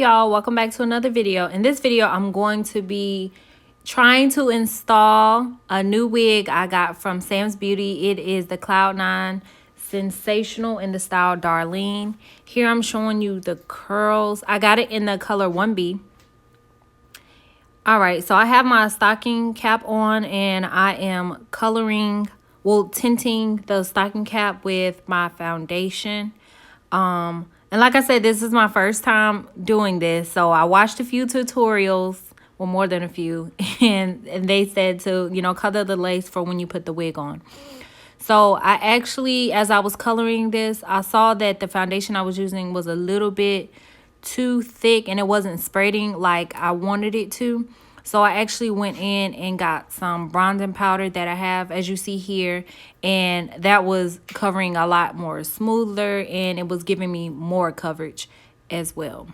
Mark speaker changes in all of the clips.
Speaker 1: y'all, welcome back to another video. In this video I'm going to be trying to install a new wig I got from Samsbeauty. It is the Cloud9 Sensational in the style Darlene. Here I'm showing you the curls. I got it in the color 1B. All right, so I have my stocking cap on and I am coloring, well, tinting the stocking cap with my foundation. And like I said, this is my first time doing this, so I watched a few tutorials, well, more than a few, and they said to, you know, color the lace for when you put the wig on. So I actually, as I was coloring this, I saw that the foundation I was using was a little bit too thick and it wasn't spreading like I wanted it to. So I actually went in and got some bronzing powder that I have, as you see here, and that was covering a lot more smoother and it was giving me more coverage as well.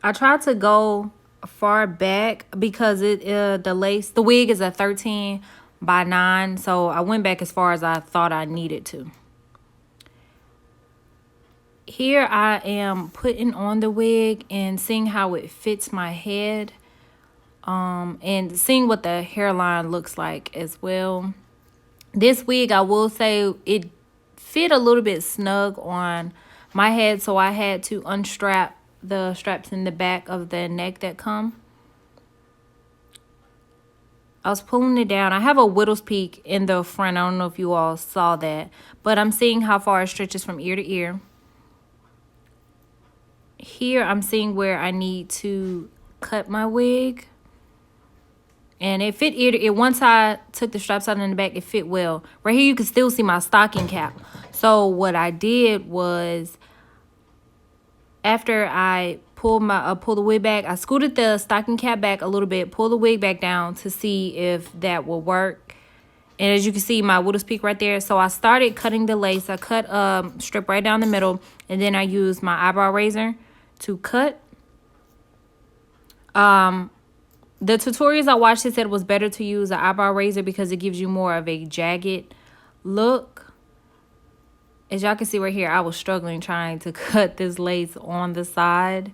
Speaker 1: I tried to go far back because the wig is a 13x9, so I went back as far as I thought I needed to. Here I am putting on the wig and seeing how it fits my head, and seeing what the hairline looks like as well. This wig, I will say, it fit a little bit snug on my head, so I had to unstrap the straps in the back of the neck that come. I was pulling it down. I have a widow's peak in the front. I don't know if you all saw that, but I'm seeing how far it stretches from ear to ear. Here I'm seeing where I need to cut my wig, and it fit ear to ear. Once I took the straps out in the back, it fit well. Right here you can still see my stocking cap. So what I did was, after I pulled the wig back, I scooted the stocking cap back a little bit, pulled the wig back down to see if that will work. And as you can see, my widow's peak right there. So I started cutting the lace. I cut a strip right down the middle, and then I used my eyebrow razor to cut. The tutorials I watched, it said it was better to use an eyebrow razor because it gives you more of a jagged look. As y'all can see right here, I was struggling trying to cut this lace on the side.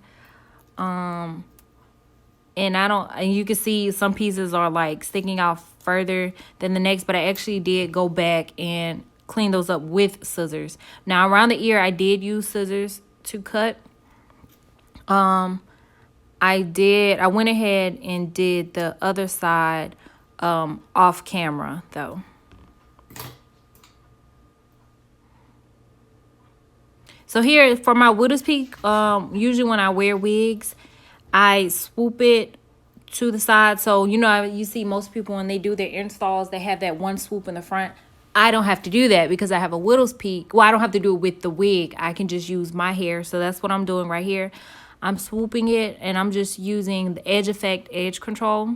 Speaker 1: And you can see some pieces are like sticking out further than the next, but I actually did go back and clean those up with scissors. Now around the ear, I did use scissors to cut. I went ahead and did the other side off camera though. So here for my widow's peak, usually when I wear wigs, I swoop it to the side. So, you know, you see most people when they do their installs, they have that one swoop in the front. I don't have to do that because I have a widow's peak. Well, I don't have to do it with the wig. I can just use my hair. So that's what I'm doing right here. I'm swooping it and I'm just using the edge effect, edge control,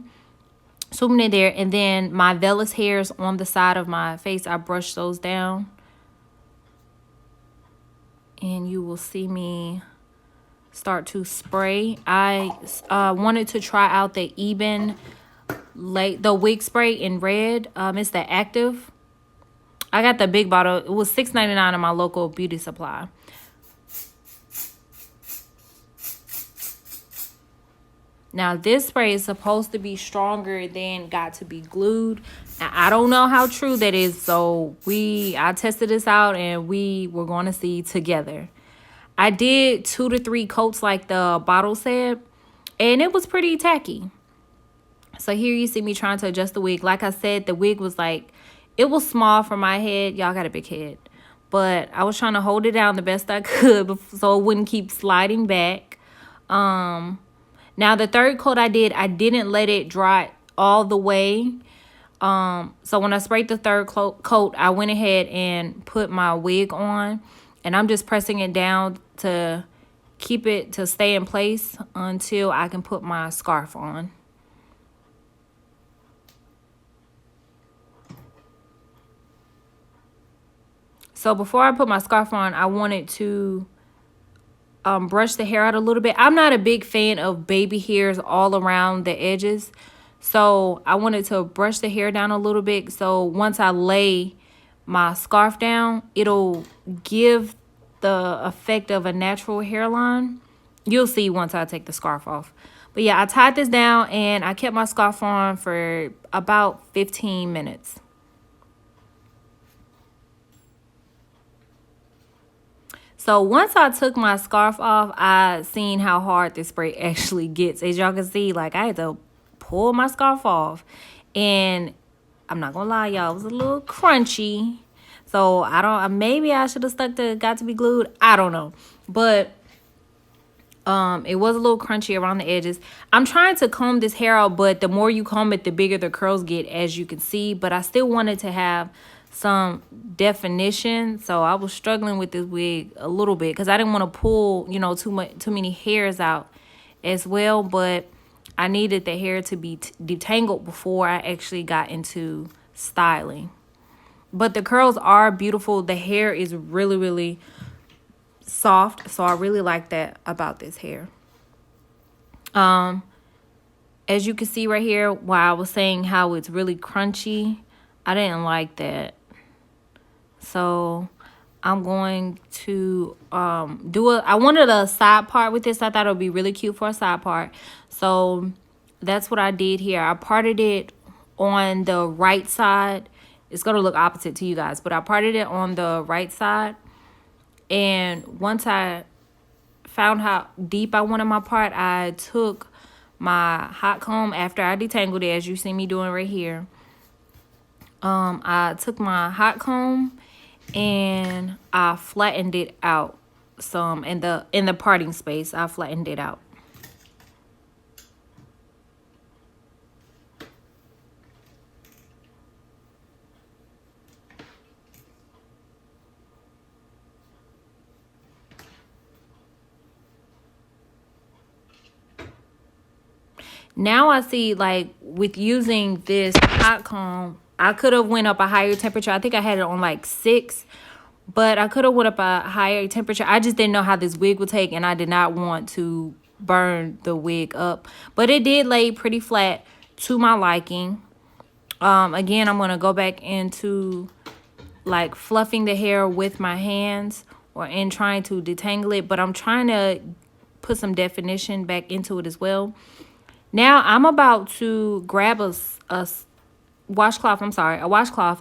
Speaker 1: swooping it there. And then my vellus hairs on the side of my face, I brush those down. And you will see me start to spray. I wanted to try out the the wig spray in red. It's the active. I got the big bottle. It was $6.99 in my local beauty supply. Now this spray is supposed to be stronger than got to be glued. Now, I don't know how true that is, so I tested this out and we were going to see together. I did 2 to 3 coats like the bottle said, and it was pretty tacky. So here you see me trying to adjust the wig. Like I said, the wig was like, it was small for my head. Y'all got a big head. But I was trying to hold it down the best I could so it wouldn't keep sliding back. Now the third coat I didn't let it dry all the way. So when I sprayed the third coat, I went ahead and put my wig on, and I'm just pressing it down to keep it to stay in place until I can put my scarf on. So before I put my scarf on, I wanted to brush the hair out a little bit. I'm not a big fan of baby hairs all around the edges, so I wanted to brush the hair down a little bit. So once I lay my scarf down, it'll give the effect of a natural hairline. You'll see once I take the scarf off. But yeah, I tied this down and I kept my scarf on for about 15 minutes. So once I took my scarf off, I seen how hard this spray actually gets. As y'all can see, like, I had to pull my scarf off. And I'm not gonna lie, y'all, it was a little crunchy. So maybe I should have stuck to got to be glued. I don't know. But it was a little crunchy around the edges. I'm trying to comb this hair out, but the more you comb it, the bigger the curls get, as you can see. But I still wanted to have some definition, so I was struggling with this wig a little bit because I didn't want to pull, you know, too many hairs out as well. But I needed the hair to be detangled before I actually got into styling. But the curls are beautiful. The hair is really, really soft, so I really like that about this hair. As you can see right here, while I was saying how it's really crunchy, I didn't like that. So I'm going to I wanted a side part with this. I thought it would be really cute for a side part. So that's what I did here. I parted it on the right side. It's going to look opposite to you guys, but I parted it on the right side. And once I found how deep I wanted my part, I took my hot comb after I detangled it, as you see me doing right here. I took my hot comb and I flattened it out some in the parting space. I flattened it out. Now I see, like, with using this hot comb, I could have went up a higher temperature. I think I had it on like 6, but I could have went up a higher temperature. I just didn't know how this wig would take, and I did not want to burn the wig up. But it did lay pretty flat to my liking. Again, I'm going to go back into like fluffing the hair with my hands or in trying to detangle it, but I'm trying to put some definition back into it as well. Now I'm about to grab a washcloth,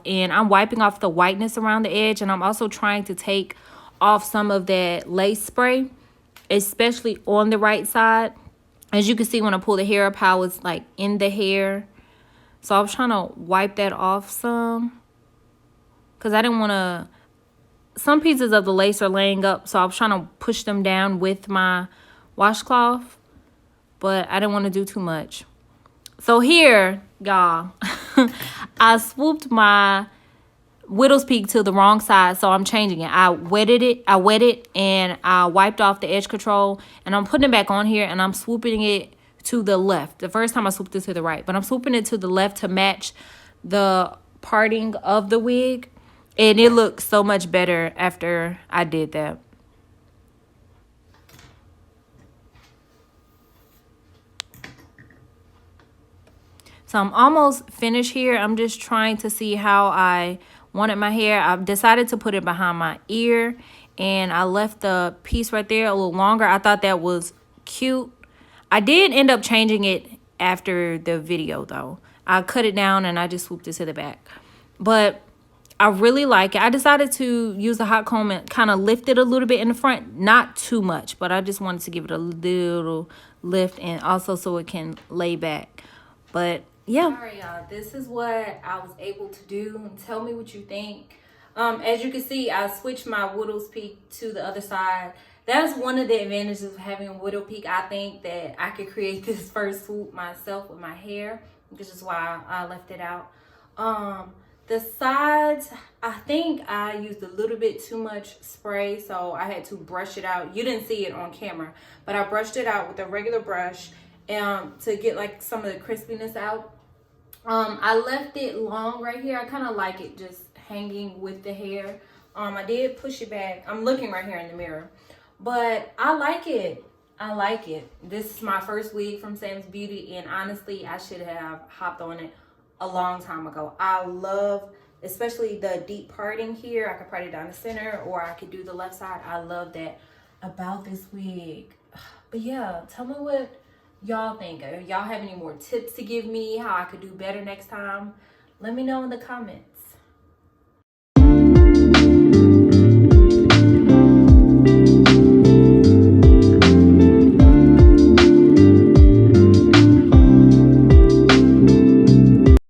Speaker 1: and I'm wiping off the whiteness around the edge, and I'm also trying to take off some of that lace spray, especially on the right side. As you can see, when I pull the hair up, how it's like in the hair. So I was trying to wipe that off some because I didn't want to, some pieces of the lace are laying up, so I was trying to push them down with my washcloth, but I didn't want to do too much. So here, y'all, I swooped my widow's peak to the wrong side, so I'm changing it. I wetted it, and I wiped off the edge control, and I'm putting it back on here, and I'm swooping it to the left. The first time I swooped it to the right, but I'm swooping it to the left to match the parting of the wig, and it looks so much better after I did that. So I'm almost finished here. I'm just trying to see how I wanted my hair. I've decided to put it behind my ear, and I left the piece right there a little longer. I thought that was cute. I did end up changing it after the video though. I cut it down and I just swooped it to the back. But I really like it. I decided to use the hot comb and kind of lift it a little bit in the front. Not too much, but I just wanted to give it a little lift, and also so it can lay back. But yeah. All right, y'all, this is what I was able to do. Tell me what you think. As you can see, I switched my widow's peak to the other side. That's one of the advantages of having a widow peak. I think that I could create this first swoop myself with my hair, which is why I left it out. The sides, I think I used a little bit too much spray, so I had to brush it out. You didn't see it on camera, but I brushed it out with a regular brush to get like some of the crispiness out. I left it long right here. I kind of like it just hanging with the hair. I did push it back. I'm looking right here in the mirror, but I like it. I like it. This is my first wig from Samsbeauty, and honestly, I should have hopped on it a long time ago. I love especially the deep parting here. I could part it down the center, or I could do the left side. I love that about this wig. But yeah, tell me what y'all think. Y'all have any more tips to give me how I could do better next time? Let me know in the comments.